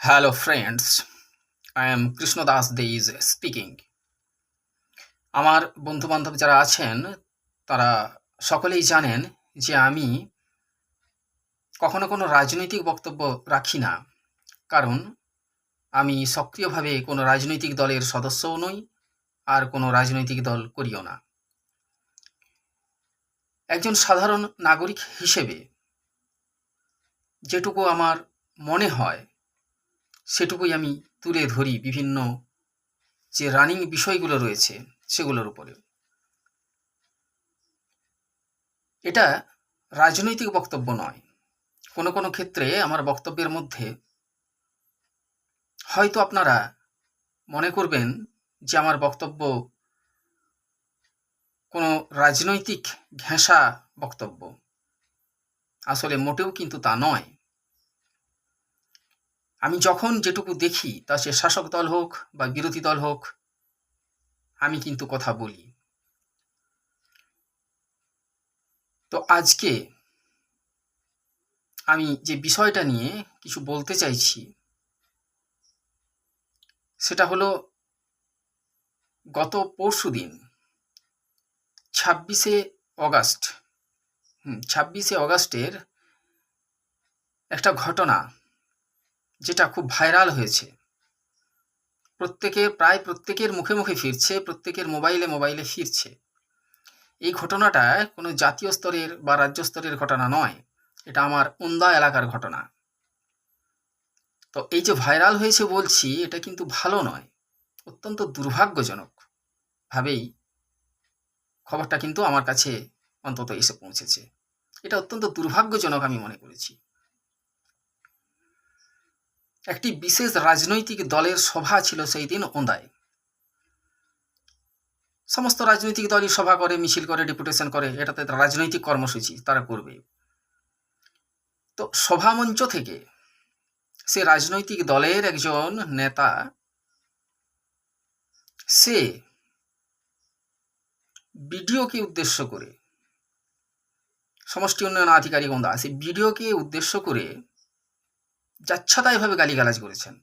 Hello, friends. I am Krishnadas Deis speaking. আমার বন্ধু-বান্ধব যারা আছেন, তারা সকলেই জানেন যে আমি কখনো কোনো রাজনৈতিক বক্তব্য রাখি না। কারণ আমি সক্রিয়ভাবে কোনো রাজনৈতিক দলের সদস্যও নই, আর কোনো রাজনৈতিক দল করিও না। একজন সাধারণ নাগরিক হিসেবে যেটুকু আমার মনে হয়, সেটুকুই আমি তুলে ধরি বিভিন্ন যে রানিং বিষয়গুলো রয়েছে সেগুলোর উপরে। এটা রাজনৈতিক বক্তব্য নয়। কোনো কোনো ক্ষেত্রে আমার বক্তব্যের মধ্যে হয়তো আপনারা মনে করবেন যে আমার বক্তব্য কোনো রাজনৈতিক ঘেঁষা বক্তব্য। আসলে মোটেও কিন্তু তা নয়। আমি যখন যেটুকু দেখি, তা সে শাসক দল হোক বা বিরোধী দল হোক, আমি কিন্তু কথা বলি। তো আজকে আমি যে বিষয়টা নিয়ে কিছু বলতে চাইছি, সেটা হলো গত পরশুদিন ২৬শে অগাস্ট ২৬শে অগাস্টের একটা ঘটনা, যেটা খুব ভাইরাল হয়েছে। প্রায় প্রত্যেকের মুখে মুখে ফিরছে, প্রত্যেকের মোবাইলে মোবাইলে ফিরছে। এই ঘটনাটা কোনো জাতীয় স্তরের বা রাজ্য স্তরের ঘটনা নয়, এটা আমার ওন্দা এলাকার ঘটনা। তো এই যে ভাইরাল হয়েছে বলছি, এটা কিন্তু ভালো নয়, অত্যন্ত দুর্ভাগ্যজনক ভাবেই খবরটা কিন্তু আমার কাছে অন্তত এসে পৌঁছেছে। এটা অত্যন্ত দুর্ভাগ্যজনক আমি মনে করেছি। একটি বিশেষ রাজনৈতিক দলের সভা ছিল সেই দিন ওন্দায়। সমস্ত রাজনৈতিক দলই সভা করে, মিছিল করে, ডেপুটেশন করে, এটা তাদের রাজনৈতিক কর্মসূচি, তারা করবে। তো সভামঞ্চ থেকে সে রাজনৈতিক দলের একজন নেতা, সে বিডিওকে উদ্দেশ্য করে, সমষ্টি উন্নয়ন আধিকারিক ওন্দা, সে বিডিওকে উদ্দেশ্য করে যাচ্ছাতাইভাবে গালিগালাজ করেছেন,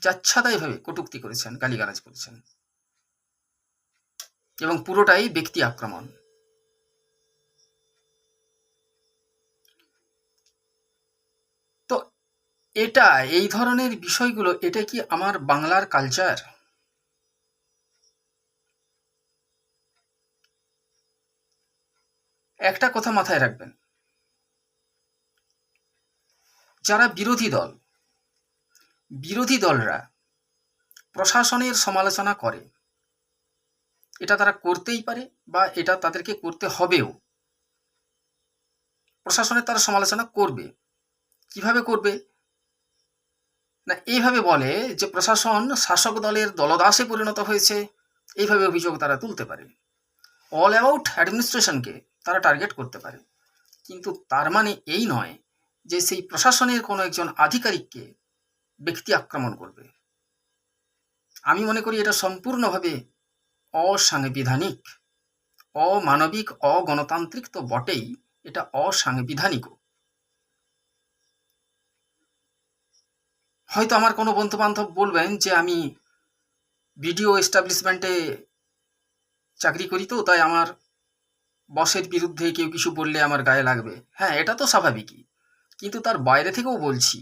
যাচ্ছাতাইভাবে কটূক্তি করেছেন, গালিগালাজ করেছেন, এবং পুরোটাই ব্যক্তি আক্রমণ। তো এটা, এই ধরনের বিষয়গুলো, এটা কি আমার বাংলার কালচার? একটা কথা মাথায় রাখবেন, যারা বিরোধী দলরা প্রশাসনের সমালোচনা করে, এটা তারা করতেই পারে বা এটা তাদেরকে করতে হবেও। প্রশাসনের তারা সমালোচনা করবে। কিভাবে করবে? না, এইভাবে বলে যে প্রশাসন শাসক দলের দলদাসে পরিণত হয়েছে, এইভাবে অভিযোগ তারা তুলতে পারে। অল অ্যাবাউট অ্যাডমিনিস্ট্রেশনকে তারা টার্গেট করতে পারে। কিন্তু তার মানে এই নয় যে সেই প্রশাসনের কোনো একজন আধিকারিককে ব্যক্তি আক্রমণ করবে। আমি মনে করি এটা সম্পূর্ণভাবে অসাংবিধানিক, অমানবিক, অগণতান্ত্রিক তো বটেই, এটা অসাংবিধানিকও। হয়তো আমার কোনো বন্ধু-বান্ধব বলবেন যে আমি বিডিও এস্টাবলিশমেন্টে চাকরি করি, তো তাই আমার বসের বিরুদ্ধে কেউ কিছু বললে আমার গায়ে লাগবে। হ্যাঁ, এটা তো স্বাভাবিকই। কিন্তু তার বাইরে থেকেও বলছি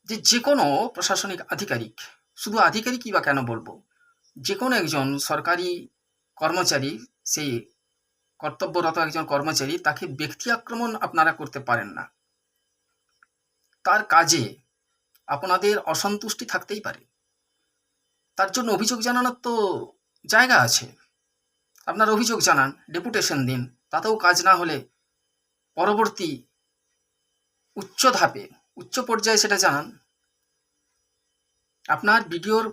যে যে কোনো প্রশাসনিক আধিকারিক, শুধু আধিকারিকই বা কেন বলবো, যে কোনো একজন সরকারি কর্মচারী, সেই কর্তব্যরত একজন কর্মচারী, তাকে ব্যক্তি আক্রমণ আপনারা করতে পারেন না। তার কাজে আপনাদের অসন্তুষ্টি থাকতেই পারে, তার জন্য অভিযোগ জানানোর তো জায়গা আছে। আপনার অভিযোগ জানান, ডেপুটেশন দিন, তাতেও কাজ না হলে পরবর্তী উচ্চ ধাপে, উচ্চ পর্যায়ে সেটা জানান। আপনার বিডিওর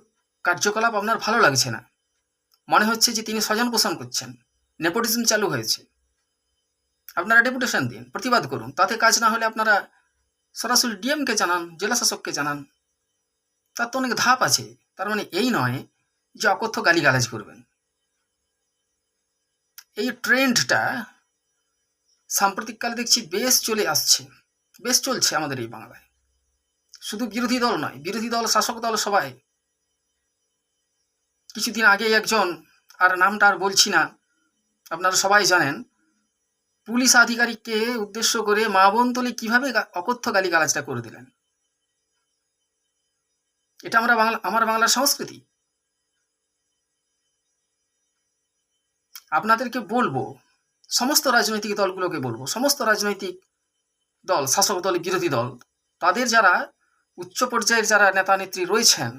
কার্যকলাপ আপনার ভালো লাগছে না, মনে হচ্ছে যে তিনি স্বজন পোষণ করছেন, নেপোটিজম চালু হয়েছে, আপনারা ডেপুটেশন দিন, প্রতিবাদ করুন। তাতে কাজ না হলে আপনারা সরাসরি ডিএমকে জানান, জেলা শাসককে জানান। তার তো অনেক ধাপ আছে। তার মানে এই নয় যে অকথ্য গালিগালাজ করবেন। এই ট্রেন্ডটা সাম্প্রতিককালে দেখছি বেশ চলে আসছে, বেশ চলছে আমাদের এই বাংলায়। শুধু বিরোধী দল নয়, বিরোধী দল শাসক দল সবাই। কিছুদিন আগে একজন, আর নামটা আর বলছি না, আপনারা সবাই জানেন, পুলিশ আধিকারিককে উদ্দেশ্য করে মা বোন তুলে কিভাবে অকথ্য গালিগালাজটা করে দিলেন। এটা আমার বাংলার সংস্কৃতি। আপনাদেরকে বলবো, সমস্ত রাজনৈতিক দলগুলোকে বলবো, সমস্ত রাজনৈতিক দল, শাসক দল, বিরোধী দল, তাদের যারা উচ্চ পর্যায়ের যারা নেতা নেত্রী রয়েছেন,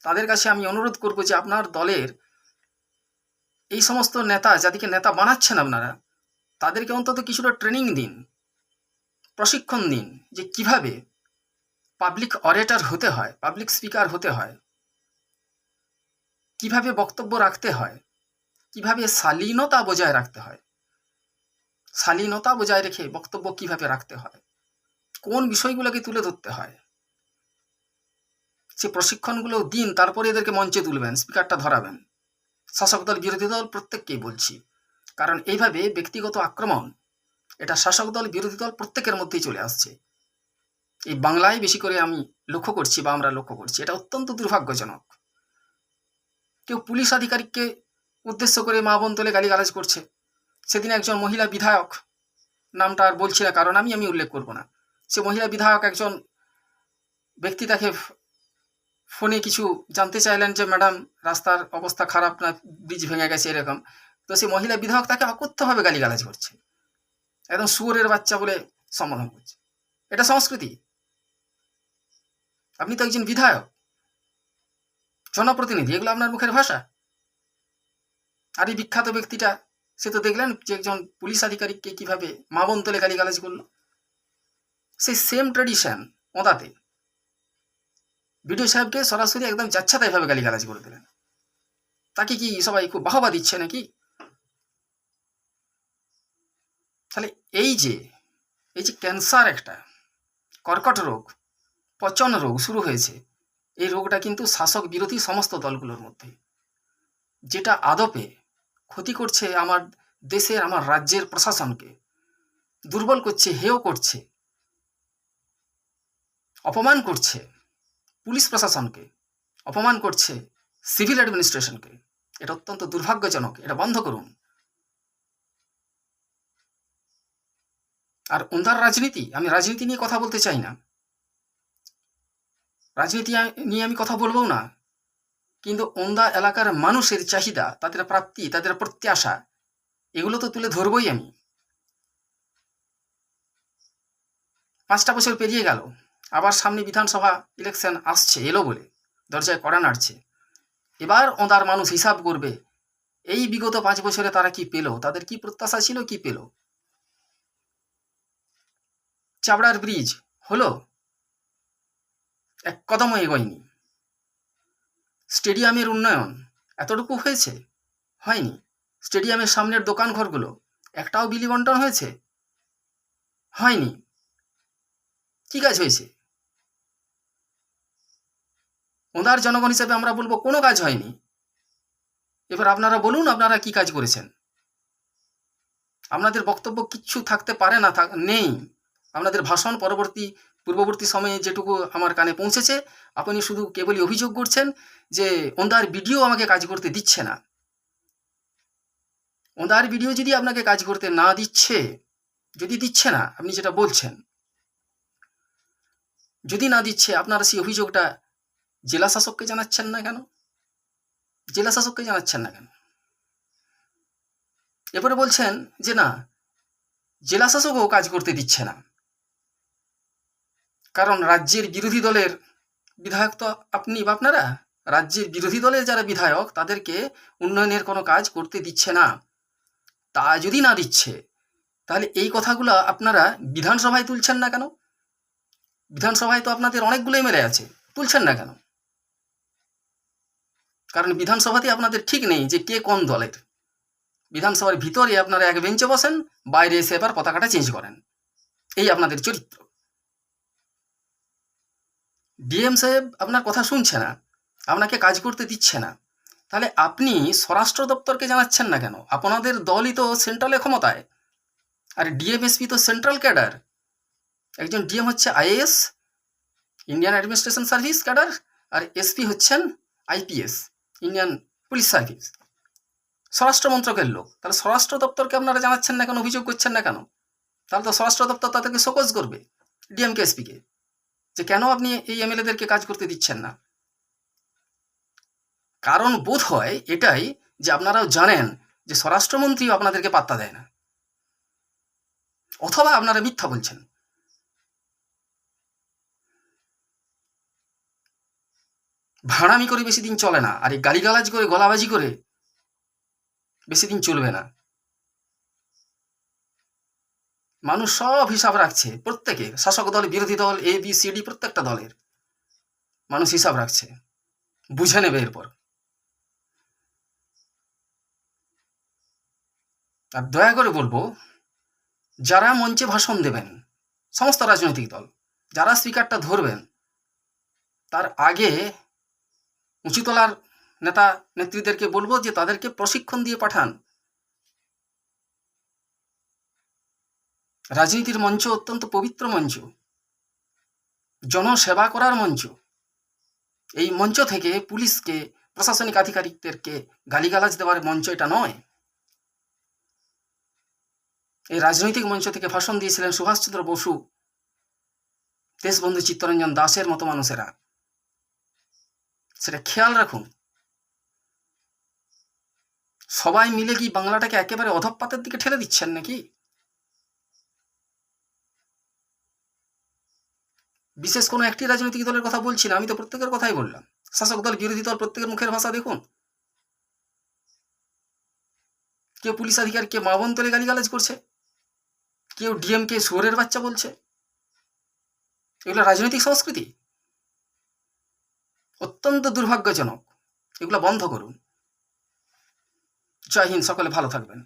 তাদের কাছে আমি অনুরোধ করব যে আপনার দলের এই সমস্ত নেতা, যাদেরকে নেতা বানাচ্ছেন আপনারা, তাদেরকে অন্তত কিছুটা ট্রেনিং দিন, প্রশিক্ষণ দিন, যে কিভাবে পাবলিক অরেটর হতে হয়, পাবলিক স্পিকার হতে হয়, কিভাবে বক্তব্য রাখতে হয়, কিভাবে শালীনতা বজায় রাখতে হয়, শালীনতা বজায় রেখে বক্তব্য কিভাবে রাখতে হয়, কোন বিষয়গুলোকে তুলে ধরতে হয়, সে প্রশিক্ষণগুলো দিন, তারপরে এদেরকে মঞ্চে তুলবেন, স্পিকারটা ধরাবেন। শাসক দল, বিরোধী দল প্রত্যেককেই বলছি, কারণ এইভাবে ব্যক্তিগত আক্রমণ, এটা শাসক দল, বিরোধী দল প্রত্যেকের মধ্যেই চলে আসছে। এই বাংলায় বেশি করে আমি লক্ষ্য করছি, বা আমরা লক্ষ্য করছি, এটা অত্যন্ত দুর্ভাগ্যজনক। কেউ পুলিশ আধিকারিককে উদ্দেশ্য করে মা বোন তোলে গালিগালাজ করছে। সেদিন একজন মহিলা বিধায়ক, নামটা আর বলছি না কারণ আমি উল্লেখ করব না, সে মহিলা বিধায়ক, একজন ব্যক্তি তাকে ফোনে কিছু জানতে চাইলেন যে ম্যাডাম রাস্তার অবস্থা খারাপ না, ব্রিজ ভেঙে গেছে এরকম। তো সে মহিলা বিধায়ক তাকে অকথ্যভাবে গালিগালাজ করছে, একদম শুয়োরের বাচ্চা বলে সম্বোধন করছে। এটা সংস্কৃতি? আপনি তো একজন বিধায়ক, জনপ্রতিনিধি, এগুলো আপনার মুখের ভাষা? আর এই বিখ্যাত ব্যক্তিটা, সে তো দেখলেন যে একজন পুলিশ আধিকারিককে কিভাবে মা বোন তোলে গালিগালাজ করলো। সেই সেম ট্রেডিশন ওদাতে বিডিও সাহেবকে সরাসরি একদম যাচ্ছাতাই ভাবে গালিগালাজ করে দিলেন। তাকে কি সবাই খুব বাহবা দিচ্ছে নাকি? তাহলে এই যে ক্যান্সার, একটা কর্কট রোগ, পচন রোগ শুরু হয়েছে, এই রোগটা কিন্তু শাসক বিরোধী সমস্ত দলগুলোর মধ্যে, যেটা আদপে ক্ষতি করছে আমার দেশের, আমার রাজ্যের প্রশাসনকে, দুর্বল করছে, হেয় করছে, অপমান করছে পুলিশ প্রশাসনকে, অপমান করছে সিভিল অ্যাডমিনিস্ট্রেশনকে। এটা অত্যন্ত দুর্ভাগ্যজনক, এটা বন্ধ করুন। আর ওন্দার রাজনীতি, আমি রাজনীতি নিয়ে কথা বলতে চাই না, রাজনীতি নিয়ে আমি কথা বলবো না, কিন্তু ওন্দা এলাকার মানুষের চাহিদা, তাদের প্রাপ্তি, তাদের প্রত্যাশা, এগুলো তো তুলে ধরবই আমি। 5টা বছর পেরিয়ে গেল, আবার সামনে বিধানসভা ইলেকশন আসছে, এলো বলে দরজায় কড়া নাড়ছে। এবার ওঁদার মানুষ হিসাব করবে এই বিগত 5 বছরে তারা কি পেল, তাদের কি প্রত্যাশা ছিল, কি পেল। চাবড়ার ব্রিজ হলো, এক কদমও এগোয়নি। স্টেডিয়ামের উন্নয়ন এতটুকু হয়েছে, হয়নি। স্টেডিয়ামের সামনের দোকান ঘরগুলো একটাও বিলি বন্টন হয়েছে, হয়নি। কি কাজ হয়েছে? ওনার জনগণ হিসেবে আমরা বলবো কোনো কাজ হয়নি। এবার আপনারা বলুন, আপনারা কি কাজ করেছেন? আপনাদের বক্তব্য কিচ্ছু থাকতে পারে না, নেই। আপনাদের ভাষণ পূর্ববর্তী সময়ে যেটুকু আমার কানে পৌঁছেছে, আপনি শুধু কেবলই অভিযোগ করছেন যে ওনার ভিডিও আমাকে কাজ করতে দিচ্ছে না। ওনার ভিডিও যদি আপনাকে কাজ করতে না দিচ্ছে, যদি দিচ্ছে না, আপনি যেটা বলছেন, যদি না দিচ্ছে, আপনারা সেই অভিযোগটা জেলা শাসককে জানাচ্ছেন না কেন? জেলা শাসককে জানাচ্ছেন না কেন? এরপরে বলছেন যে না, জেলা শাসকও কাজ করতে দিচ্ছে না, কারণ রাজ্যের বিরোধী দলের বিধায়ক তো আপনি বা আপনারা, রাজ্যের বিরোধী দলের যারা বিধায়ক, তাদেরকে উন্নয়নের কোনো কাজ করতে দিচ্ছে না। তা যদি না দিচ্ছে, তাহলে এই কথাগুলো আপনারা বিধানসভায় তুলছেন না কেন? বিধানসভায় তো আপনাদের অনেকগুলো এমএলএ আছে, তুলছেন না কেন? কারণ বিধানসভাতে আপনাদের ঠিক নেই যে কে কোন দলের। বিধানসভার ভিতরে আপনারা এক বেঞ্চে বসেন, বাইরে এসে এবার পতাকাটা চেঞ্জ করেন, এই আপনাদের চরিত্র। ডিএম সাহেব আপনার কথা শুনছে না, আপনাকে কাজ করতে দিচ্ছে না, তাহলে আপনি স্বরাষ্ট্র দপ্তরকে জানাচ্ছেন না কেন? আপনাদের দলই তো সেন্ট্রালে ক্ষমতায়, আর ডিএমএসপি তো সেন্ট্রাল ক্যাডার। একজন ডিএম হচ্ছে IAS, Indian administration service cadre, আর এসপি হচ্ছেন আইপিএস, ইন্ডিয়ান পুলিশ সার্ভিস, স্বরাষ্ট্র মন্ত্রকের লোক। তাহলে স্বরাষ্ট্র দপ্তরকে আপনারা জানাচ্ছেন না কেন, অভিযোগ করছেন না কেন? তাহলে তো স্বরাষ্ট্র দপ্তর তাদেরকে শোকজ করবে, ডিএমকে এসপিকে, যে কেন আপনি এই এমএলএদেরকে কাজ করতে দিচ্ছেন না। কারণ বোধ হয় এটাই যে আপনারাও জানেন যে স্বরাষ্ট্রমন্ত্রীও আপনাদেরকে পাত্তা দেয় না, অথবা আপনারা মিথ্যা বলছেন। ভাড়ামি করে বেশি দিন চলে না, আর এই গালিগালাজ করে গলাবাজি করে বেশি দিন চলবে না। মানুষ সব হিসাব রাখছে, প্রত্যেকে, শাসক দল, বিরোধী দল, এ বি সি ডি, প্রত্যেকটা দলের মানুষ হিসাব রাখছে, বুঝে নেবে এরপর। আর দয়া করে বলবো, যারা মঞ্চে ভাষণ দেবেন, সমস্ত রাজনৈতিক দল, যারা স্পিকারটা ধরবেন, তার আগে উঁচুতলার নেতা নেত্রীদেরকে বলবো যে তাদেরকে প্রশিক্ষণ দিয়ে পাঠান। রাজনীতির মঞ্চ অত্যন্ত পবিত্র মঞ্চ, জনসেবা করার মঞ্চ। এই মঞ্চ থেকে পুলিশকে, প্রশাসনিক আধিকারিকদেরকে গালিগালাজ দেওয়ার মঞ্চ এটা নয়। এই রাজনৈতিক মঞ্চ থেকে ভাষণ দিয়েছিলেন সুভাষচন্দ্র বসু, দেশবন্ধু চিত্তরঞ্জন দাসের মতো মানুষেরা, সেটা খেয়াল রাখুন। সবাই মিলে কি বাংলাটাকে একেবারে অধঃপাতের দিকে ঠেলে দিচ্ছেন নাকি? বিশেষ কোনো একটি রাজনৈতিক দলের কথা বলছি না, আমি তো প্রত্যেকের কথাই বললাম। শাসক দল, বিরোধী দল, প্রত্যেকের মুখের ভাষা দেখুন। কেউ পুলিশ আধিকারিককে মা বোন তুলে গালিগালাজ করছে, কেউ ডিএমকে শুয়োরের বাচ্চা বলছে। এগুলো রাজনৈতিক সংস্কৃতি, অত্যন্ত দুর্ভাগ্যজনক। এগুলো বন্ধ করুন। জয় হিন্দ, সকলে ভালো থাকবেন।